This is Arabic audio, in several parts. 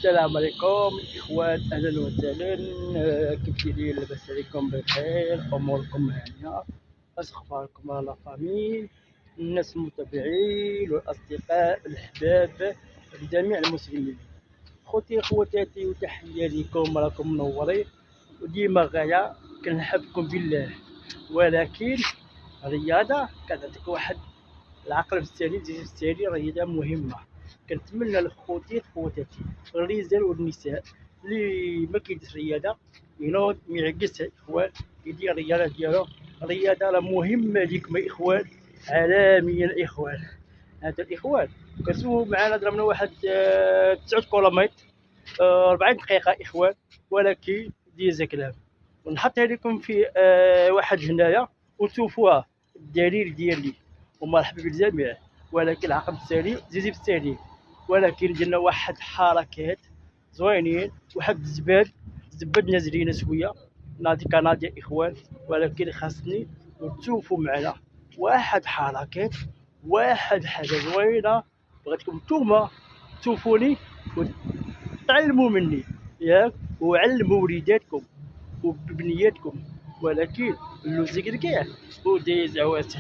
السلام عليكم الإخوان، أهلا وسهلا. كيف دايرين؟ لاباس عليكم؟ بخير؟ أموركم هانية؟ اش أخباركم لا فامي، الناس المتابعين والأصدقاء الأحباب جميع المسلمين؟ خوتي خواتاتي وتحية ليكم، راكم منورين وديما غاية كنحبكم بالله. ولكن الرياضة كتعطيك واحد العقل السليم، الجسم السليم، رياضة مهمة. كنتمنى لخوتي خواتاتي الرجال والنساء اللي ما كيديرش رياضة ينوض ميعكس اخوان يدير رياضة ديالو. الرياضة راه مهمة ليكم اخوان، عالميا اخوان. هذا الاخوان كتسوقوا معنا ضربنا واحد 9 كيلومتر 40 دقيقة اخوان، ولكن ديال كلام ونحطها لكم في واحد هنايا وتشوفوها الدليل ديالي. ومرحبا بالجميع. ولكن العقل السليم زيد بالسليم، ولكن درنا واحد حركات زوينين، واحد الزباد نازلين شويه نادي كنادي اخوان. ولكن خاصني تشوفوا معنا واحد حركات، واحد حاجه زوينه بغيتكم نتوما تشوفوني وتعلموا مني ياك، وعلموا وليداتكم وبنياتكم. ولكن اللوزيك كاع ودايز عواتر.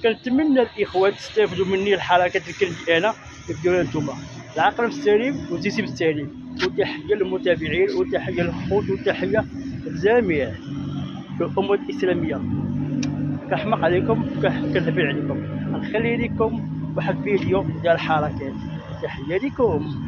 كنتمنى الاخوان تستافدوا مني الحركات اللي كندير انا ديروها نتوما، العقل السليم والجسم السليم. وتحيه للمتابعين وتحيه للخوت وتحيه للجميع الامه الاسلاميه. كنحماق عليكم كنهبل عليكم. غنخلي لكم واحد فيديو ديال الحركات. تحيه لكم.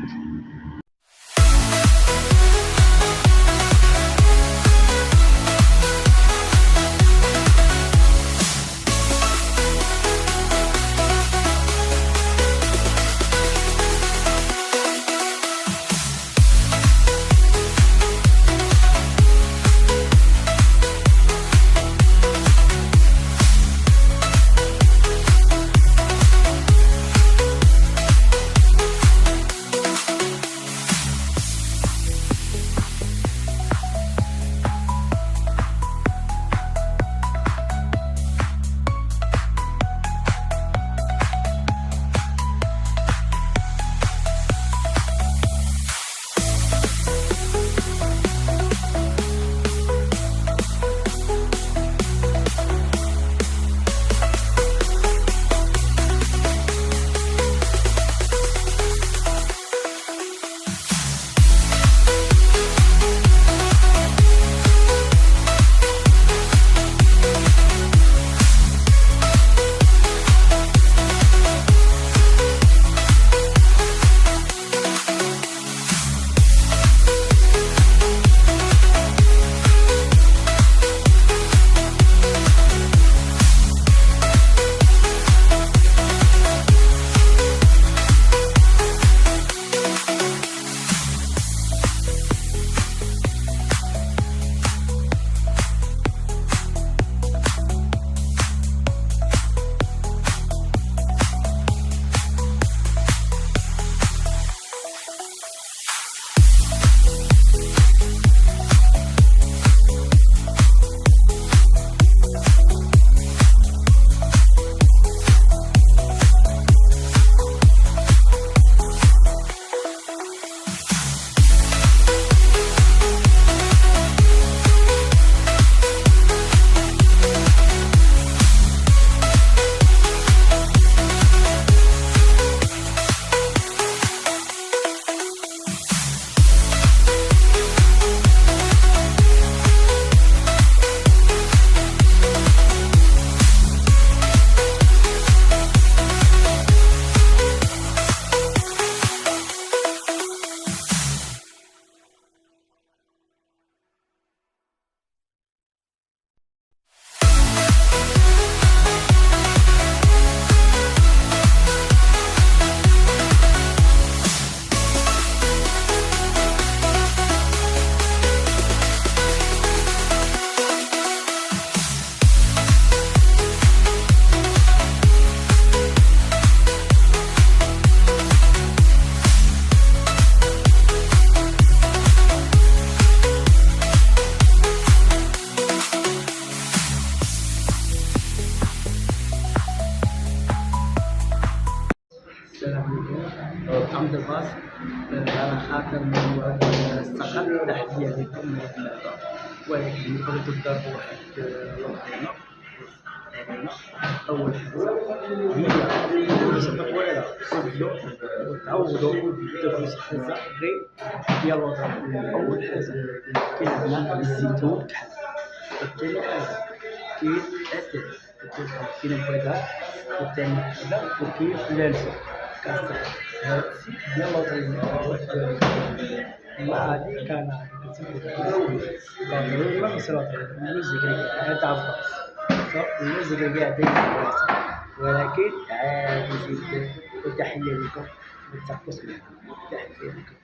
آخر موضوع السقط تحديا لكم من الماء، ولكن بغيتو تضربوا واحد الوقينة. أول حاجة هي تصدق ولا لا تبدلو وتعوضو ديرو شي حاجة غير ديال الوطن. أول حاجة كاين عندنا الزيتون كحل، وثاني حاجة كاين أتاي، كاين البيضات، وثاني حاجة وكاين الفلفل كاستر. هادشي ديال الوطن. ما هادي كان كان ما مسروطين الميوزك هذا عباس الميوزك قاعد ولكن عادي جدا. وتحية لكم ما تحكوش معنا. تحية لكم.